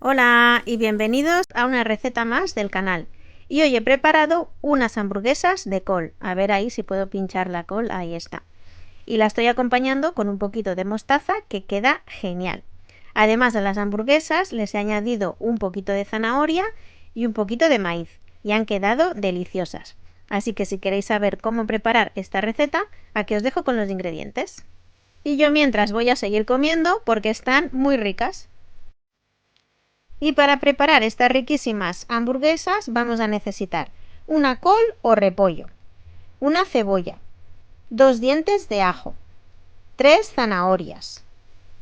Hola y bienvenidos a una receta más del canal. Y hoy he preparado unas hamburguesas de col. A ver ahí si puedo pinchar la col, ahí está. Y la estoy acompañando con un poquito de mostaza que queda genial. Además de las hamburguesas les he añadido un poquito de zanahoria y un poquito de maíz y han quedado deliciosas. Así que si queréis saber cómo preparar esta receta, aquí os dejo con los ingredientes. Y yo mientras voy a seguir comiendo porque están muy ricas. Y para preparar estas riquísimas hamburguesas vamos a necesitar una col o repollo, una cebolla, 2 dientes de ajo, 3 zanahorias,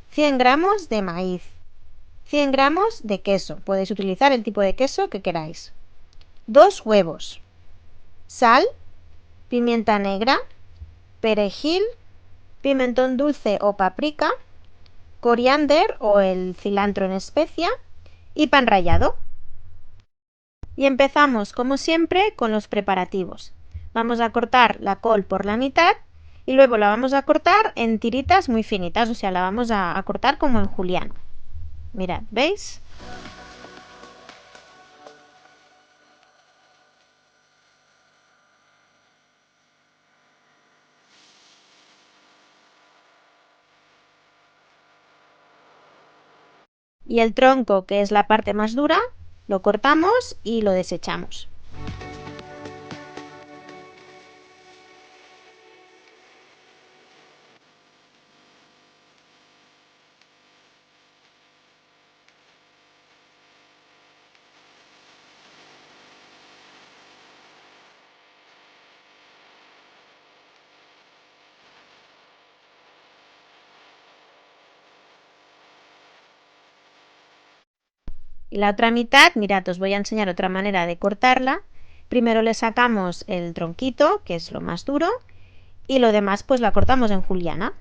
100 gramos de maíz, 100 gramos de queso, podéis utilizar el tipo de queso que queráis, 2 huevos, sal, pimienta negra, perejil, pimentón dulce o paprika, coriander o el cilantro en especia y pan rallado. Y empezamos, como siempre, con los preparativos. Vamos a cortar la col por la mitad y luego la vamos a cortar en tiritas muy finitas, o sea, la vamos a cortar como en juliano. Mirad, ¿veis? Y el tronco, que es la parte más dura, lo cortamos y lo desechamos. Y la otra mitad, mirad, os voy a enseñar otra manera de cortarla. Primero le sacamos el tronquito, que es lo más duro, y lo demás pues la cortamos en juliana.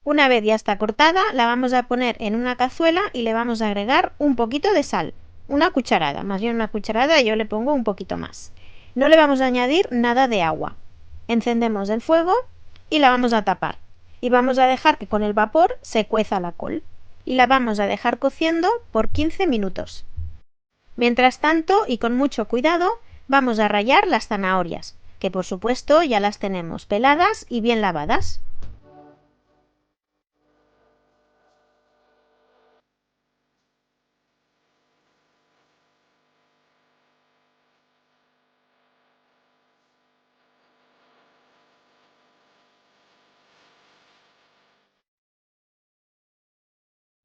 Una vez ya está cortada, la vamos a poner en una cazuela y le vamos a agregar un poquito de sal. Una cucharada, más bien una cucharada, y yo le pongo un poquito más. No le vamos a añadir nada de agua. Encendemos el fuego y la vamos a tapar. Y vamos a dejar que con el vapor se cueza la col. Y la vamos a dejar cociendo por 15 minutos. Mientras tanto, y con mucho cuidado, vamos a rallar las zanahorias, que por supuesto ya las tenemos peladas y bien lavadas.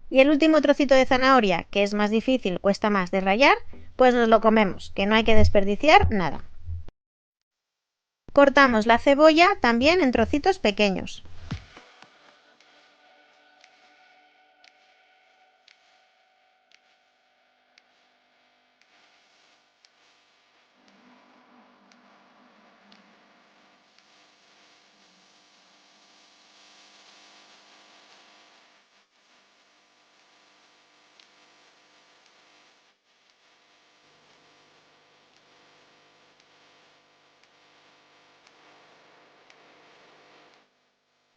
Y el último trocito de zanahoria, que es más difícil, cuesta más de rallar, pues nos lo comemos, que no hay que desperdiciar nada. Cortamos la cebolla también en trocitos pequeños.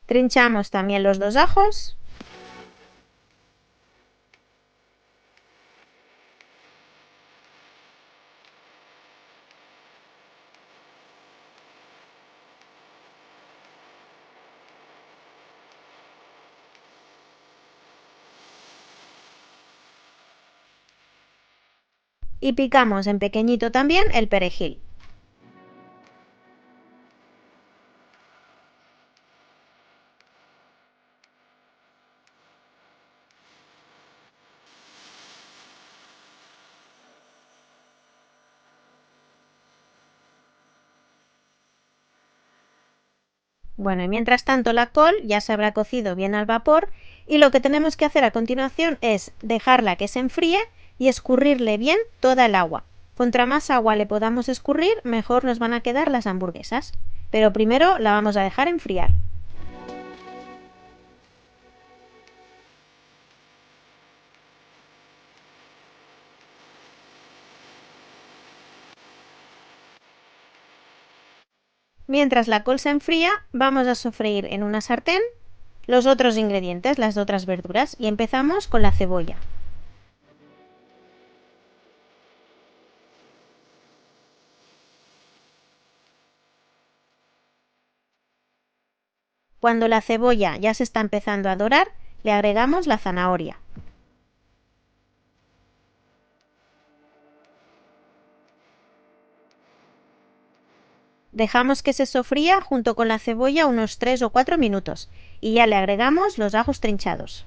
Trinchamos también los 2 ajos. Y picamos en pequeñito también el perejil. Bueno, y mientras tanto la col ya se habrá cocido bien al vapor y lo que tenemos que hacer a continuación es dejarla que se enfríe y escurrirle bien toda el agua. Contra más agua le podamos escurrir, mejor nos van a quedar las hamburguesas. Pero primero la vamos a dejar enfriar. Mientras la col se enfría, vamos a sofreír en una sartén los otros ingredientes, las otras verduras, y empezamos con la cebolla. Cuando la cebolla ya se está empezando a dorar, le agregamos la zanahoria. Dejamos que se sofría junto con la cebolla unos 3 o 4 minutos y ya le agregamos los ajos trinchados.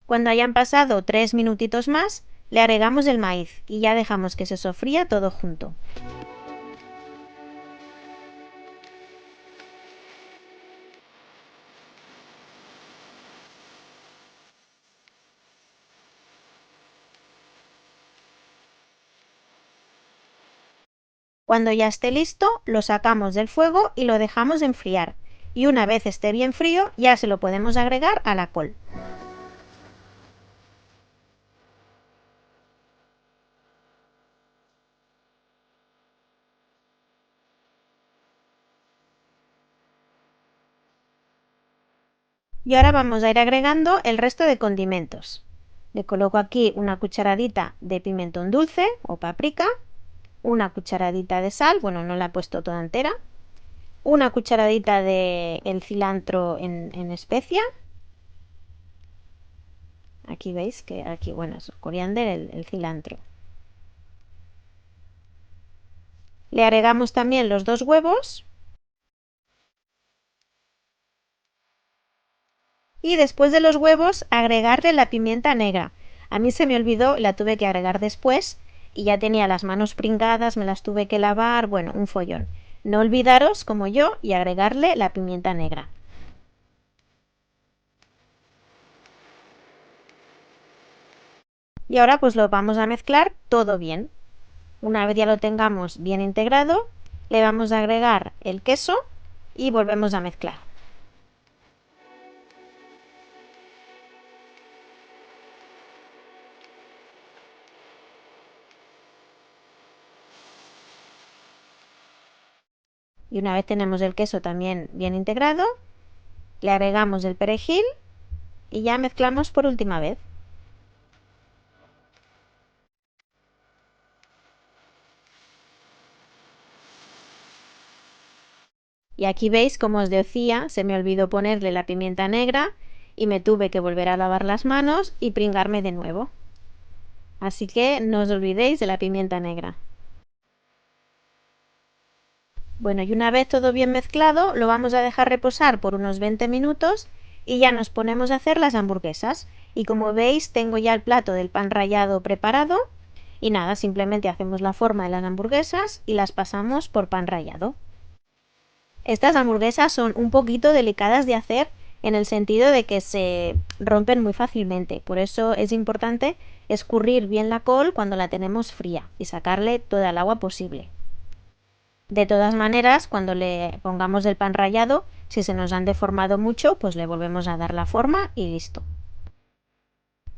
Cuando hayan pasado 3 minutitos más, le agregamos el maíz y ya dejamos que se sofría todo junto. Cuando ya esté listo, lo sacamos del fuego y lo dejamos enfriar. Y una vez esté bien frío, ya se lo podemos agregar a la col. Y ahora vamos a ir agregando el resto de condimentos. Le coloco aquí una cucharadita de pimentón dulce o paprika, una cucharadita de sal, bueno, no la he puesto toda entera, una cucharadita de el cilantro en especia. Aquí veis que aquí, bueno, es coriander, el cilantro. Le agregamos también los 2 huevos y después de los huevos agregarle la pimienta negra. A mí se me olvidó, la tuve que agregar después y ya tenía las manos pringadas, me las tuve que lavar, bueno, un follón. No olvidaros, como yo, y agregarle la pimienta negra. Y ahora pues lo vamos a mezclar todo bien. Una vez ya lo tengamos bien integrado, le vamos a agregar el queso y volvemos a mezclar. Y una vez tenemos el queso también bien integrado, le agregamos el perejil y ya mezclamos por última vez. Y aquí veis, como os decía, se me olvidó ponerle la pimienta negra y me tuve que volver a lavar las manos y pringarme de nuevo. Así que no os olvidéis de la pimienta negra. Bueno, y una vez todo bien mezclado, lo vamos a dejar reposar por unos 20 minutos y ya nos ponemos a hacer las hamburguesas. Y como veis, tengo ya el plato del pan rallado preparado. Y nada, simplemente hacemos la forma de las hamburguesas y las pasamos por pan rallado. Estas hamburguesas son un poquito delicadas de hacer en el sentido de que se rompen muy fácilmente. Por eso es importante escurrir bien la col cuando la tenemos fría y sacarle toda el agua posible. De todas maneras, cuando le pongamos el pan rallado, si se nos han deformado mucho, pues le volvemos a dar la forma y listo.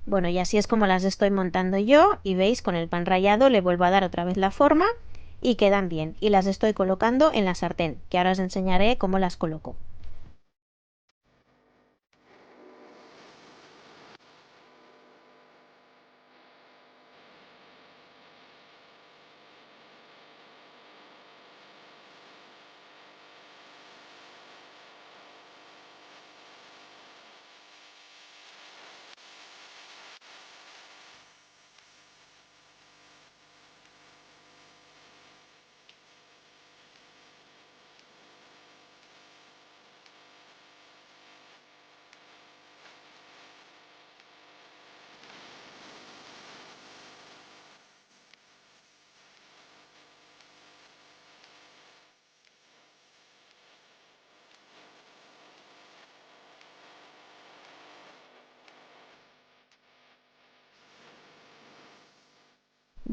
Bueno, y así es como las estoy montando yo y veis, con el pan rallado le vuelvo a dar otra vez la forma y quedan bien. Y las estoy colocando en la sartén, que ahora os enseñaré cómo las coloco.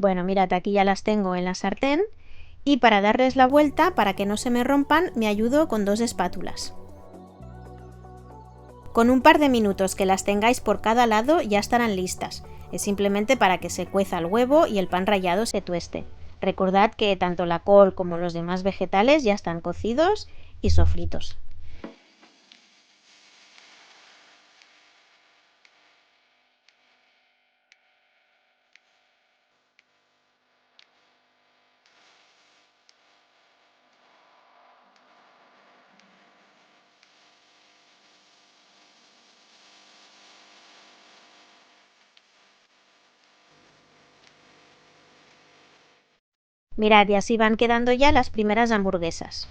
Bueno, mirad, aquí ya las tengo en la sartén y para darles la vuelta, para que no se me rompan, me ayudo con 2 espátulas. Con un par de minutos que las tengáis por cada lado ya estarán listas. Es simplemente para que se cueza el huevo y el pan rallado se tueste. Recordad que tanto la col como los demás vegetales ya están cocidos y sofritos. Mirad, y así van quedando ya las primeras hamburguesas.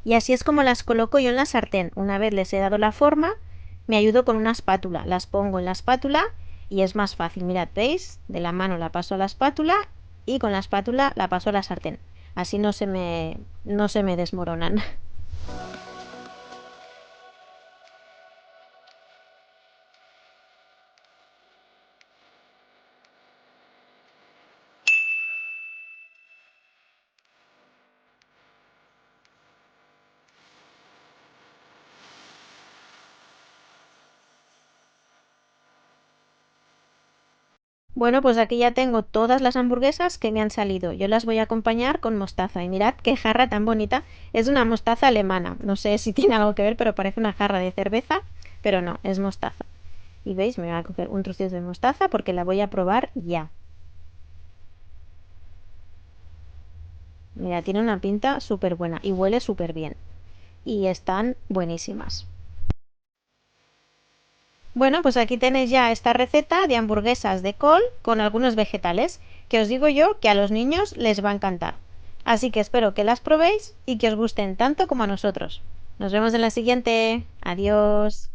Y así es como las coloco yo en la sartén. Una vez les he dado la forma, me ayudo con una espátula. Las pongo en la espátula y es más fácil. Mirad, ¿veis? De la mano la paso a la espátula y con la espátula la paso a la sartén. Así no se me desmoronan. Bueno, pues aquí ya tengo todas las hamburguesas que me han salido. Yo las voy a acompañar con mostaza. Y mirad qué jarra tan bonita. Es una mostaza alemana. No sé si tiene algo que ver, pero parece una jarra de cerveza. Pero no, es mostaza. Y veis, me voy a coger un trocito de mostaza porque la voy a probar ya. Mira, tiene una pinta súper buena y huele súper bien. Y están buenísimas. Bueno, pues aquí tenéis ya esta receta de hamburguesas de col con algunos vegetales, que os digo yo que a los niños les va a encantar. Así que espero que las probéis y que os gusten tanto como a nosotros. Nos vemos en la siguiente. Adiós.